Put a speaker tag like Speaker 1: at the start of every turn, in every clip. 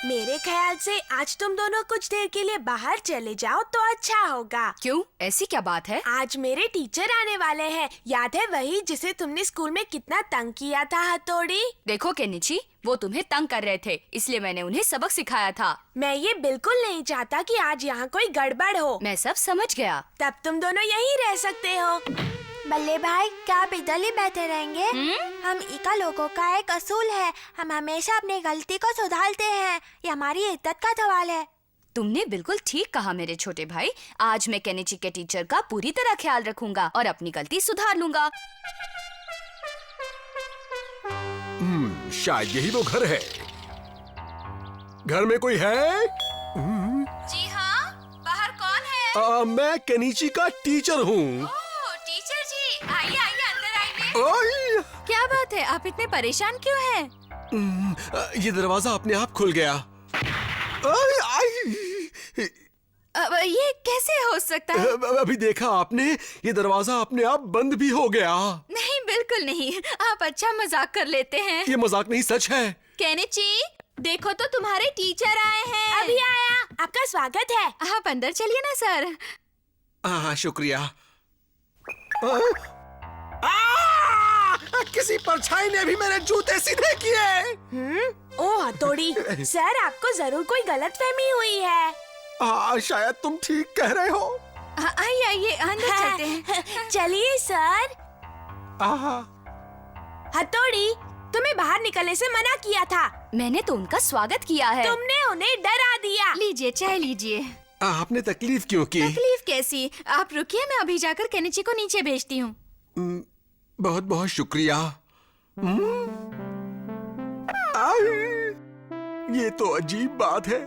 Speaker 1: मेरे ख्याल से आज तुम दोनों कुछ देर के लिए बाहर चले जाओ तो अच्छा होगा।
Speaker 2: क्यों, ऐसी क्या बात है?
Speaker 1: आज मेरे टीचर आने वाले हैं। याद है वही जिसे तुमने स्कूल में कितना तंग किया था हथौड़ी?
Speaker 2: देखो केनिची, वो तुम्हें तंग कर रहे थे, इसलिए मैंने उन्हें सबक सिखाया था।
Speaker 1: मैं ये बिल्कुल नहीं चाहता कि आज यहाँ कोई गड़बड़ हो।
Speaker 2: मैं सब समझ गया।
Speaker 1: तब तुम दोनों यहीं रह सकते हो।
Speaker 3: बल्ले भाई, क्या आप इधर ही बैठे रहेंगे? हम इका लोगों का एक असूल है, हम हमेशा अपनी गलती को सुधारते हैं। ये हमारी इज्जत का सवाल है।
Speaker 2: तुमने बिल्कुल ठीक कहा मेरे छोटे भाई। आज मैं केनिची के टीचर का पूरी तरह ख्याल रखूंगा और अपनी गलती सुधार लूंगा।
Speaker 4: शायद यही वो घर है। घर में कोई है?
Speaker 2: जी हाँ, बाहर कौन है?
Speaker 4: मैं केनिची का टीचर हूँ।
Speaker 2: टीचर जी, आइए आइए, अंदर आइए। क्या बात है, आप इतने परेशान क्यों हैं?
Speaker 4: ये दरवाजा अपने आप खुल गया।
Speaker 2: ये कैसे हो सकता है?
Speaker 4: अभी देखा आपने, ये दरवाजा अपने आप बंद भी हो गया।
Speaker 2: नहीं, बिल्कुल नहीं, आप अच्छा मजाक कर लेते हैं।
Speaker 4: ये मजाक नहीं, सच है।
Speaker 2: केनिची, देखो तो तुम्हारे टीचर आए हैं।
Speaker 1: अभी आया, आपका स्वागत है।
Speaker 2: आप अंदर चलिए ना सर।
Speaker 4: हाँ, शुक्रिया। किसी परछाई ने भी मेरे जूते सीधे किए।
Speaker 1: ओ हथौड़ी, सर आपको जरूर कोई गलतफहमी हुई है।
Speaker 4: शायद तुम ठीक कह रहे हो।
Speaker 2: आइए आइए, अंदर चलते हैं।
Speaker 1: चलिए सर। हथौड़ी, तुम्हें बाहर निकलने से मना किया था।
Speaker 2: मैंने तो उनका स्वागत किया है।
Speaker 1: तुमने उन्हें डरा दिया।
Speaker 2: लीजिए, चाय लीजिए।
Speaker 4: आपने तकलीफ क्यों की?
Speaker 2: तकलीफ कैसी? आप रुकिए, मैं अभी जाकर केनिची को नीचे भेजती हूँ।
Speaker 4: बहुत बहुत शुक्रिया। ये तो अजीब बात है।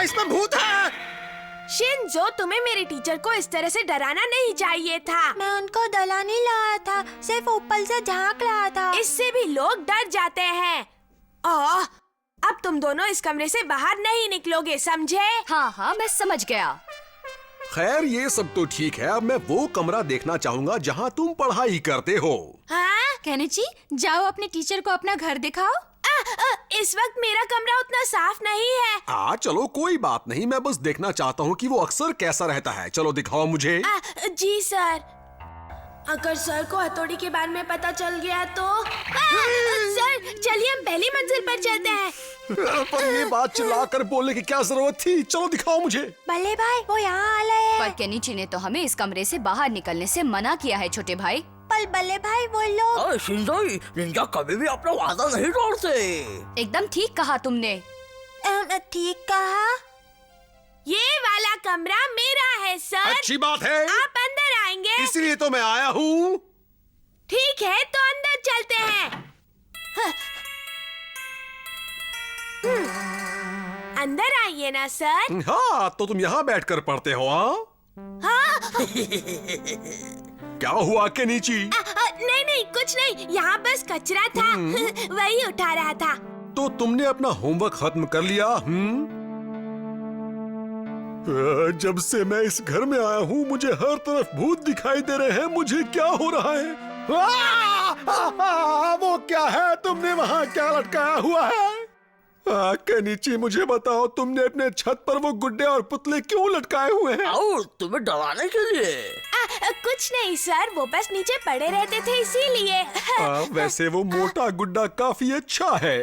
Speaker 4: इसमें भूत है।
Speaker 1: शिनजो, तुम्हें मेरे टीचर को इस तरह से डराना नहीं चाहिए था।
Speaker 3: मैं उनको डरा नहीं लाया था, सिर्फ ऊपर से झांक रहा था।
Speaker 1: इससे भी लोग डर जाते हैं। अब तुम दोनों इस कमरे से बाहर नहीं निकलोगे, समझे?
Speaker 2: हाँ हाँ, मैं समझ गया।
Speaker 4: खैर, ये सब तो ठीक है। अब मैं वो कमरा देखना चाहूँगा जहाँ तुम पढ़ाई करते हो।
Speaker 1: हाँ?
Speaker 2: केनिची, जाओ अपने टीचर को अपना घर दिखाओ।
Speaker 1: इस वक्त मेरा कमरा उतना साफ नहीं है।
Speaker 4: चलो कोई बात नहीं, मैं बस देखना चाहता हूँ कि वो अक्सर कैसा रहता है। चलो दिखाओ मुझे।
Speaker 1: जी सर। अगर सर को हथौड़ी के बारे में पता चल गया तो सर, चलिए हम पहली मंजिल पर चलते हैं।
Speaker 4: पर ये बात चिल्लाकर बोलने की क्या जरूरत थी? चलो दिखाओ मुझे।
Speaker 3: बल्ले भाई, वो यहाँ आ रहे हैं।
Speaker 2: पर केनिची ने तो हमें इस कमरे से बाहर निकलने से मना किया है छोटे भाई।
Speaker 3: पर बल्ले भाई, वो लोग।
Speaker 5: शिनजोई, निंजा कभी भी अपना वादा नहीं तोड़ते।
Speaker 2: एकदम ठीक कहा तुमने।
Speaker 3: ठीक कहा।
Speaker 1: ये वाला कमरा मेरा है सर।
Speaker 4: अच्छी बात है।
Speaker 1: आप अंदर आएंगे?
Speaker 4: इसलिए तो मैं आया हूँ।
Speaker 1: ठीक है, तो अंदर चलते हैं। अंदर आइए ना सर।
Speaker 4: हाँ, तो तुम यहाँ बैठकर पढ़ते हो?
Speaker 1: हाँ?
Speaker 4: क्या हुआ केनिची?
Speaker 1: नहीं नहीं, कुछ नहीं, यहाँ बस कचरा था। वही उठा रहा था।
Speaker 4: तो तुमने अपना होमवर्क खत्म कर लिया? जब से मैं इस घर में आया हूँ मुझे हर तरफ भूत दिखाई दे रहे हैं। मुझे क्या हो रहा है? वो क्या है? तुमने वहाँ क्या लटकाया हुआ है? केनिची, मुझे बताओ, तुमने अपने छत पर वो गुड्डे और पुतले क्यों लटकाए हुए हैं?
Speaker 5: और तुम्हें डराने के लिए।
Speaker 1: कुछ नहीं सर, वो बस नीचे पड़े रहते थे इसीलिए।
Speaker 4: वैसे वो मोटा गुड्डा काफी अच्छा है।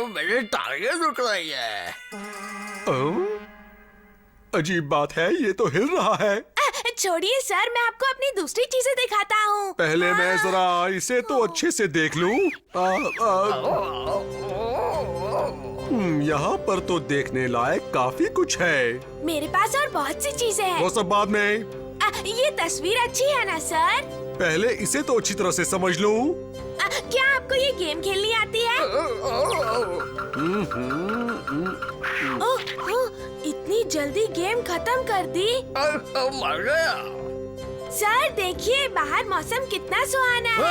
Speaker 5: मेरी टांगें दुख रही है।
Speaker 4: अजीब बात है, ये तो हिल रहा है।
Speaker 1: छोड़िए सर, मैं आपको अपनी दूसरी चीजें दिखाता हूँ।
Speaker 4: पहले मैं जरा इसे तो अच्छे से देख लूं। यहाँ पर तो देखने लायक काफी कुछ है।
Speaker 1: मेरे पास और बहुत सी चीजें हैं।
Speaker 4: वो सब बाद में।
Speaker 1: ये तस्वीर अच्छी है ना सर?
Speaker 4: पहले इसे तो अच्छी तरह से समझ लूं।
Speaker 1: क्या आपको ये गेम खेलनी आती है? ओह, इतनी जल्दी गेम खत्म कर दी?
Speaker 5: मर गया।
Speaker 1: सर देखिए, बाहर मौसम कितना सुहाना है।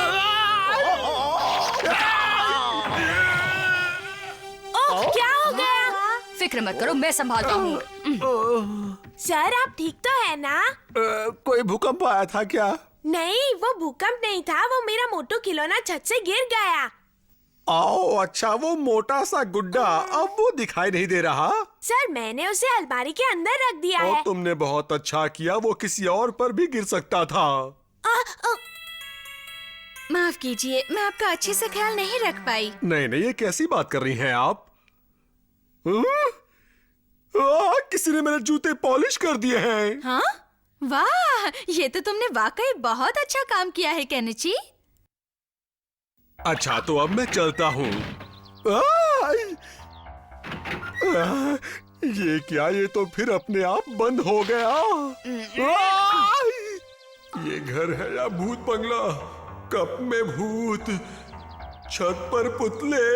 Speaker 1: ओह, क्या हो गया?
Speaker 2: फिक्र मत करो, मैं संभालता हूँ।
Speaker 1: सर आप ठीक तो है ना?
Speaker 4: कोई भूकंप आया था क्या?
Speaker 1: नहीं, वो भूकंप नहीं था, वो मेरा मोटू खिलौना छत से गिर गया।
Speaker 4: आओ, अच्छा वो मोटा सा गुड्डा अब वो दिखाई नहीं दे रहा।
Speaker 1: सर मैंने उसे अलमारी के अंदर रख दिया
Speaker 4: और
Speaker 1: है।
Speaker 4: तुमने बहुत अच्छा किया, वो किसी और पर भी गिर सकता था।
Speaker 2: माफ कीजिए, मैं आपका अच्छे से ख्याल नहीं रख पाई।
Speaker 4: नहीं नहीं, ये कैसी बात कर रही हैं आप? किसी ने मेरे जूते पॉलिश कर दिए हैं।
Speaker 2: हाँ? वाह, ये तो तुमने वाकई बहुत अच्छा काम किया है केनिची।
Speaker 4: अच्छा तो अब मैं चलता हूँ। ये क्या, ये तो फिर अपने आप बंद हो गया। ये घर है या भूत बंगला? कप में भूत, छत पर पुतले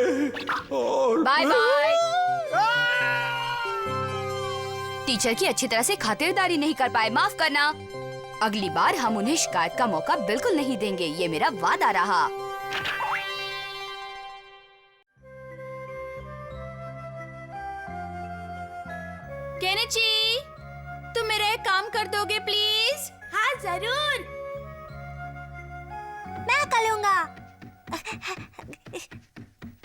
Speaker 4: और
Speaker 2: बाय बाय। टीचर की अच्छी तरह से खातिरदारी नहीं कर पाए, माफ करना। अगली बार हम उन्हें शिकायत का मौका बिल्कुल नहीं देंगे, ये मेरा वादा रहा। केनिची, तुम मेरा एक काम कर दोगे प्लीज?
Speaker 1: हाँ जरूर।
Speaker 3: मैं करूँगा।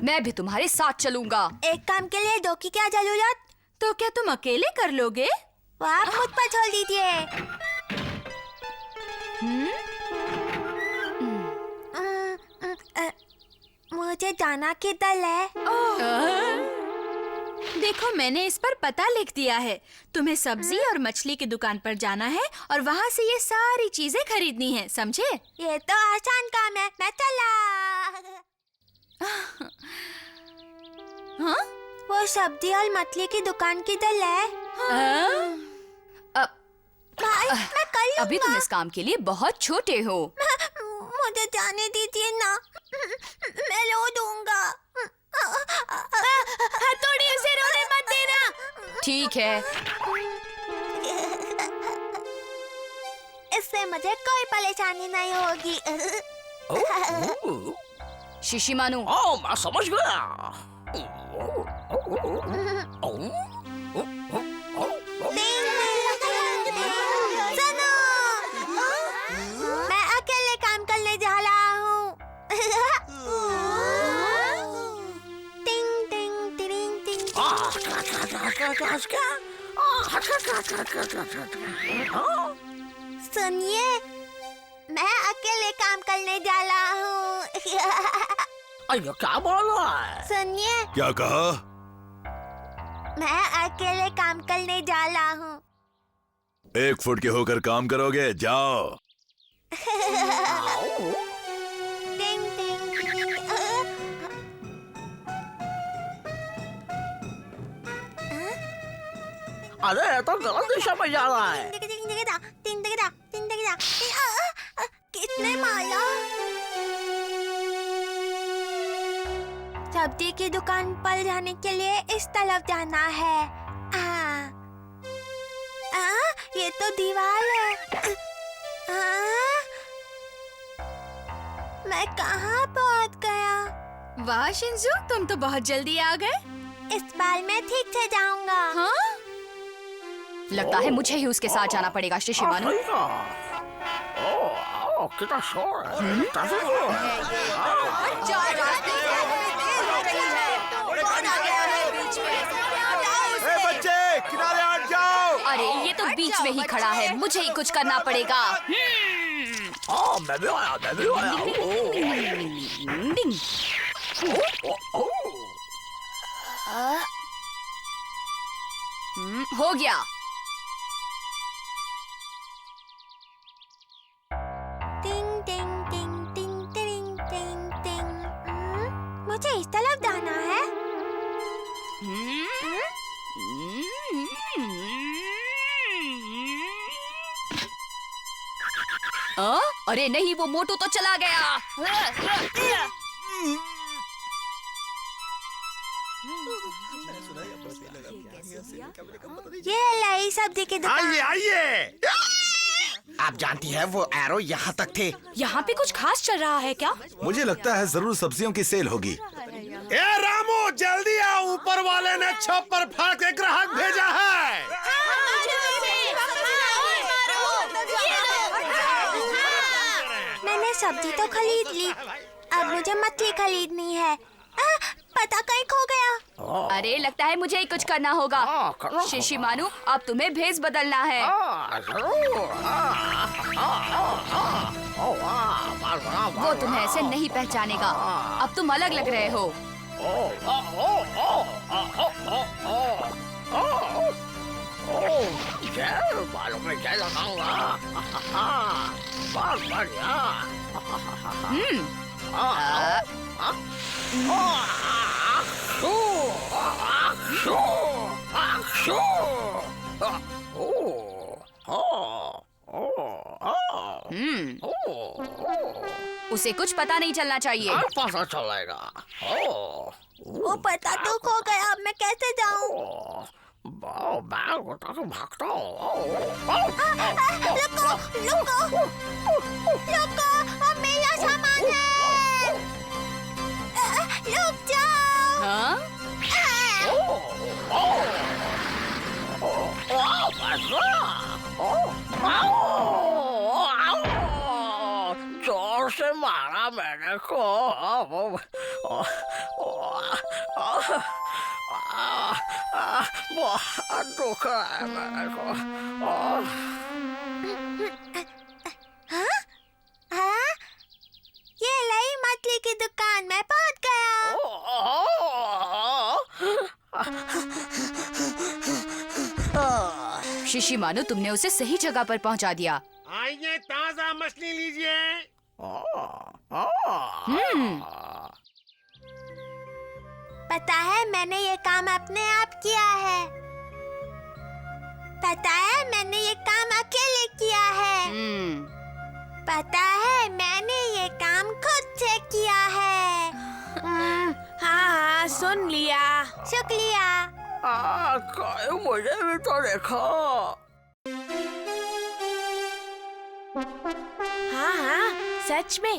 Speaker 2: मैं भी तुम्हारे साथ चलूंगा।
Speaker 3: एक काम के लिए दो की क्या जरूरत?
Speaker 2: तो क्या तुम अकेले कर लोगे?
Speaker 3: वो आप मुझ पर छोड़ दीजिए। मुझे जाना किधर है?
Speaker 2: देखो, मैंने इस पर पता लिख दिया है। तुम्हें सब्जी और मछली की दुकान पर जाना है और वहाँ से ये सारी चीजें खरीदनी है, समझे?
Speaker 3: ये तो आसान काम है, मैं चला।
Speaker 2: हाँ?
Speaker 3: वो सब्जी और मछली की दुकान किधर है? मैं कर लूंगा।
Speaker 2: अभी तुम इस काम के लिए बहुत छोटे हो।
Speaker 3: मुझे जाने दीजिए ना, मैं रो दूंगा।
Speaker 1: हथौड़ी उसे रोने मत देना।
Speaker 2: ठीक है।
Speaker 3: इससे मुझे कोई परेशानी नहीं होगी।
Speaker 2: शिशिमानु,
Speaker 5: मैं समझ गया।
Speaker 3: सुनो, मैं अकेले काम करने जा रहा हूँ। टिंग टिंग टिरिंग टिंग। सुनिए, मैं अकेले काम करने जा रहा हूँ।
Speaker 5: अरे क्या बोल रहा है?
Speaker 3: सुनिए,
Speaker 4: क्या कहा?
Speaker 3: मैं अकेले काम करने जा रहा हूँ।
Speaker 6: 1 फुट के होकर काम करोगे, जाओ।
Speaker 3: टिंग टिंग टिंग।
Speaker 5: अरे ये तो गलत दिशा में जा रहा है।
Speaker 3: कितने माला? सब्जी की दुकान पर जाने के लिए इस तरफ जाना है। ये तो दीवार है। मैं कहाँ पहुँच गया?
Speaker 2: वाह शिंजू, तुम तो बहुत जल्दी आ गए।
Speaker 3: इस बार मैं ठीक से जाऊंगा।
Speaker 2: हाँ? लगता है मुझे ही उसके साथ जाना पड़ेगा शिशिमानु।
Speaker 5: सही कहा। कितना शोर है। कैसे शोर है?
Speaker 6: बच्चे किनारे हट जाओ।
Speaker 2: अरे ये तो बीच में ही खड़ा है, मुझे ही कुछ करना पड़ेगा।
Speaker 5: मैं भी आया, मैं भी आया।
Speaker 2: डिंग। हो गया।
Speaker 3: टिंग टिंग टिंग टिंग टिंग टिंग टिंग। मुझे इस तरफ जाना है।
Speaker 2: अरे नहीं, वो मोटू तो चला गया।
Speaker 3: ये लाई सब्जी की दुकान।
Speaker 7: आइए आइए। आप जानती हैं वो एरो यहाँ तक थे।
Speaker 2: यहाँ पे कुछ खास चल रहा है क्या?
Speaker 6: मुझे लगता है जरूर सब्जियों की सेल होगी।
Speaker 7: ए रामू, जल्दी आ, ऊपर वाले ने छप्पर फाड़ के ग्राहक भेजा है।
Speaker 3: मैंने सब्जी तो खरीद ली, अब मुझे मछली खरीदनी है। पता कहीं खो गया।
Speaker 2: अरे लगता है मुझे ही कुछ करना होगा। शिशिमानु, अब तुम्हें भेस बदलना है। वो तुम्हें ऐसे नहीं पहचानेगा। अब तुम अलग लग रहे हो।
Speaker 5: मालूम है क्या लगाऊंगा। बहुत बढ़िया।
Speaker 2: उसे कुछ पता नहीं चलना चाहिए।
Speaker 5: पता चलेगा।
Speaker 3: वो पता तो खो गया, अब मैं कैसे जाऊँ?
Speaker 5: बैग उठा के भागता हूँ।
Speaker 3: रुको, रुको, रुको, अब मेरा सामान है। रुक जाओ।
Speaker 2: हाँ?
Speaker 5: जोर से मारा मैंने को। बहुत दुख है मेरे को।
Speaker 3: हाँ? ये लई मछली की दुकान में पहुंच गया।
Speaker 2: शिशिमानु, तुमने उसे सही जगह पर पहुंचा दिया।
Speaker 7: आइए, ताजा मछली लीजिए।
Speaker 3: पता है मैंने ये काम अपने आप किया है। पता है मैंने ये काम अकेले किया है। पता है मैंने ये काम खुद से किया है।
Speaker 1: हाँ, सुन लिया।
Speaker 3: शुक्रिया।
Speaker 5: कोई मुझे भी तो देखो।
Speaker 1: हाँ, सच में।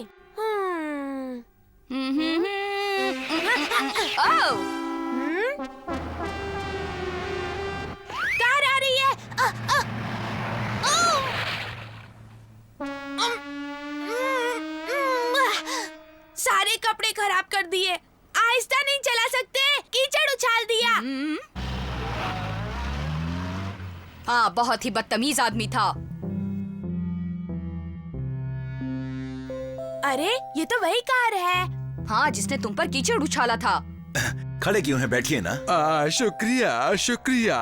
Speaker 1: कार आ रही है। सारे कपड़े खराब कर दिए। आहिस्ता नहीं चला सकते, कीचड़ उछाल दिया।
Speaker 2: हाँ, बहुत ही बदतमीज आदमी था।
Speaker 1: अरे, ये तो वही कार है।
Speaker 2: हाँ, जिसने तुम पर कीचड़ उछाला था।
Speaker 6: खड़े क्यों हैं? बैठिए ना।
Speaker 4: शुक्रिया शुक्रिया।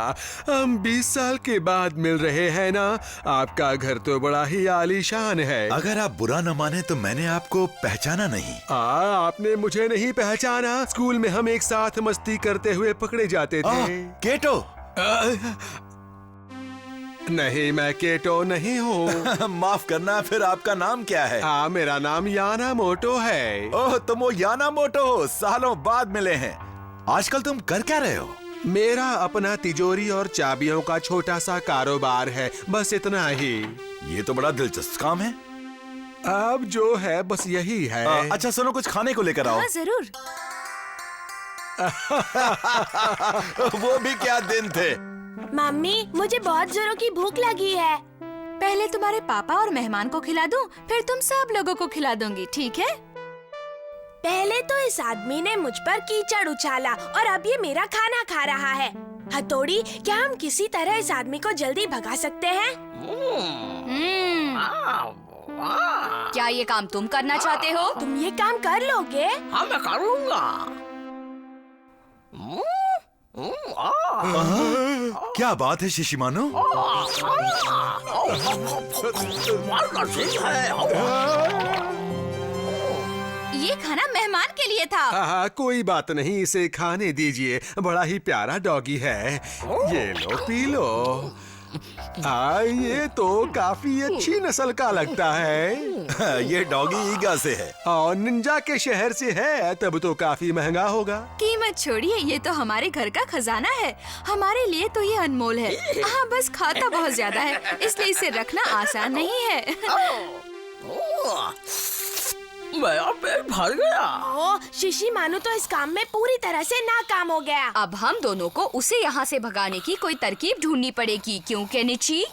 Speaker 4: हम 20 साल के बाद मिल रहे हैं ना। आपका घर तो बड़ा ही आलीशान है।
Speaker 6: अगर आप बुरा न माने तो मैंने आपको पहचाना नहीं।
Speaker 4: आपने मुझे नहीं पहचाना। स्कूल में हम एक साथ मस्ती करते हुए पकड़े जाते थे।
Speaker 6: केटो।
Speaker 4: नहीं, मैं केटो नहीं हूँ।
Speaker 6: माफ करना, फिर आपका नाम क्या है?
Speaker 4: मेरा नाम यानामोटो है।
Speaker 6: ओह, तुम वो यानामोटो हो। सालों बाद मिले हैं। आजकल तुम कर क्या रहे हो?
Speaker 4: मेरा अपना तिजोरी और चाबियों का छोटा सा कारोबार है, बस इतना ही।
Speaker 6: ये तो बड़ा दिलचस्प काम है।
Speaker 4: अब जो है बस यही है।
Speaker 6: अच्छा सुनो, कुछ खाने को लेकर आओ।
Speaker 2: हाँ, जरूर।
Speaker 6: वो भी क्या दिन थे।
Speaker 1: मम्मी, मुझे बहुत जोरों की भूख लगी है।
Speaker 2: पहले तुम्हारे पापा और मेहमान को खिला दूं, फिर तुम सब लोगों को खिला दूंगी, ठीक है?
Speaker 1: पहले तो इस आदमी ने मुझ पर कीचड़ उछाला और अब ये मेरा खाना खा रहा है। हथौड़ी, क्या हम किसी तरह इस आदमी को जल्दी भगा सकते हैं?
Speaker 2: क्या ये काम तुम करना चाहते हो?
Speaker 1: तुम ये काम कर लोगे?
Speaker 5: हाँ, मैं करूँगा।
Speaker 6: क्या बात है शिशिमानु?
Speaker 2: ये खाना मेहमान के लिए था।
Speaker 4: कोई बात नहीं, इसे खाने दीजिए। बड़ा ही प्यारा डॉगी है। ये लो, पी लो। ये तो काफी अच्छी नस्ल का लगता है।
Speaker 6: ये डॉगी ईगा से है
Speaker 4: और निंजा के शहर से है, तब तो काफी महंगा होगा।
Speaker 2: कीमत छोड़िए, ये तो हमारे घर का खजाना है। हमारे लिए तो ये अनमोल है। हाँ, बस खाता बहुत ज्यादा है, इसलिए इसे रखना आसान नहीं है।
Speaker 5: मेरा पेट भर गया।
Speaker 1: शिशिमानु तो इस काम में पूरी तरह से नाकाम हो गया।
Speaker 2: अब हम दोनों को उसे यहाँ से भगाने की कोई तरकीब ढूंढनी पड़ेगी, क्यों केनिची?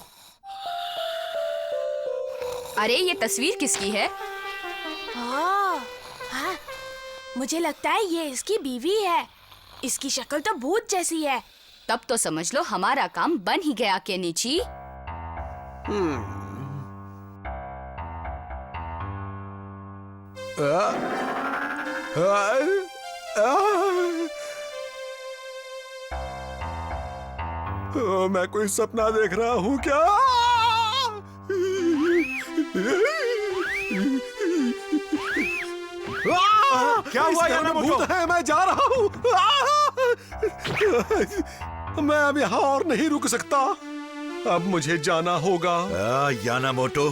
Speaker 2: अरे, ये तस्वीर किसकी है?
Speaker 1: मुझे लगता है ये इसकी बीवी है। इसकी शक्ल तो भूत जैसी है।
Speaker 2: तब तो समझ लो हमारा काम बन ही गया केनिची।
Speaker 4: मैं कोई सपना देख रहा हूँ क्या?
Speaker 6: क्या हुआ
Speaker 4: इस घर में
Speaker 6: यानामोटो?
Speaker 4: भूत है, मैं जा रहा हूँ। मैं अब यहाँ और नहीं रुक सकता। अब मुझे जाना होगा।
Speaker 6: यानामोटो,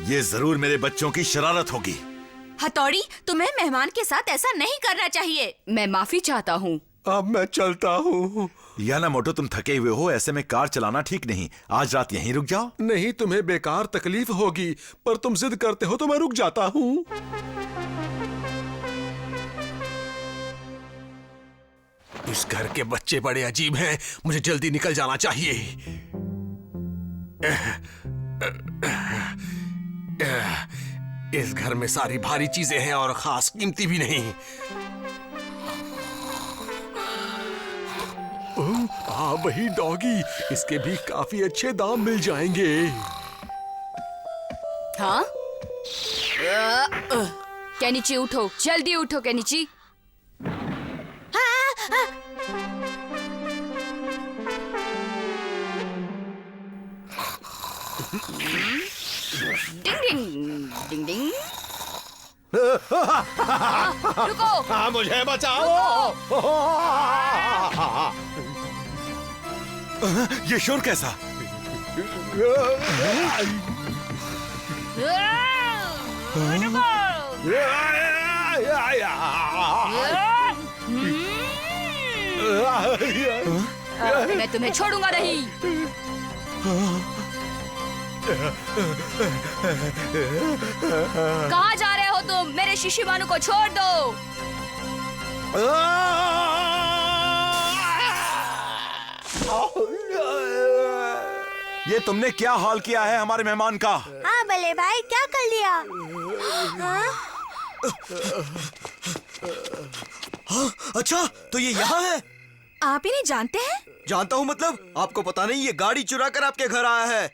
Speaker 6: ये जरूर मेरे बच्चों की शरारत होगी।
Speaker 2: हथौड़ी, तुम्हें मेहमान के साथ ऐसा नहीं करना चाहिए। मैं माफी चाहता हूँ।
Speaker 4: अब मैं चलता हूँ।
Speaker 6: यानामोटो, तुम थके हुए हो, ऐसे में कार चलाना ठीक नहीं। आज रात यहीं रुक जाओ।
Speaker 4: नहीं, तुम्हें बेकार तकलीफ होगी, पर तुम जिद करते हो तो मैं रुक जाता हूँ।
Speaker 7: इस घर के बच्चे बड़े अजीब हैं। मुझे जल्दी निकल जाना चाहिए। इस घर में सारी भारी चीजें हैं और खास कीमती भी नहीं। वही डॉगी, इसके भी काफी अच्छे दाम मिल जाएंगे।
Speaker 2: हाँ? केनिची उठो, जल्दी उठो केनिची। डिंग डिंग डिंग डिंग। रुको।
Speaker 7: हाँ, मुझे बचाओ।
Speaker 6: ये शोर कैसा?
Speaker 2: मैं तुम्हें छोड़ूंगा नहीं। कहाँ जा रहे हो तुम? मेरे शिशिमानु को छोड़ दो।
Speaker 6: ये तुमने क्या हाल किया है हमारे मेहमान का?
Speaker 3: हाँ बले भाई, क्या कर लिया? हाँ?
Speaker 8: अच्छा, तो ये यहाँ है?
Speaker 2: आप इन्हें जानते हैं?
Speaker 8: जानता हूँ मतलब, आपको पता नहीं ये गाड़ी चुरा कर आपके घर आया है।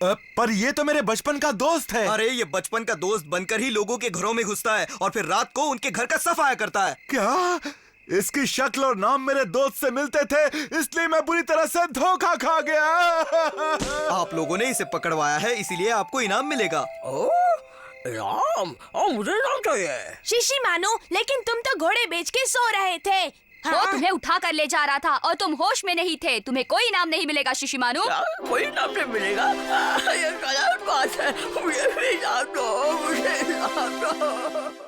Speaker 6: पर ये तो मेरे बचपन का दोस्त है।
Speaker 8: अरे ये बचपन का दोस्त बनकर ही लोगों के घरों में घुसता है और फिर रात को उनके घर का सफाया करता है।
Speaker 6: क्या? इसकी शक्ल और नाम मेरे दोस्त से मिलते थे, इसलिए मैं बुरी तरह से धोखा खा गया।
Speaker 8: आप लोगों ने इसे पकड़वाया है, इसीलिए आपको इनाम मिलेगा।
Speaker 5: राम, मुझे नाम चाहिए।
Speaker 1: शिशिमानु, लेकिन तुम तो घोड़े बेच के सो रहे थे।
Speaker 2: वो तुम्हें उठा कर ले जा रहा था और तुम होश में नहीं थे। तुम्हें कोई इनाम नहीं मिलेगा शिशिमानु।
Speaker 5: कोई नाम नहीं मिलेगा। ये गलत बात है। मुझे भी नाम दो, मुझे नाम दो।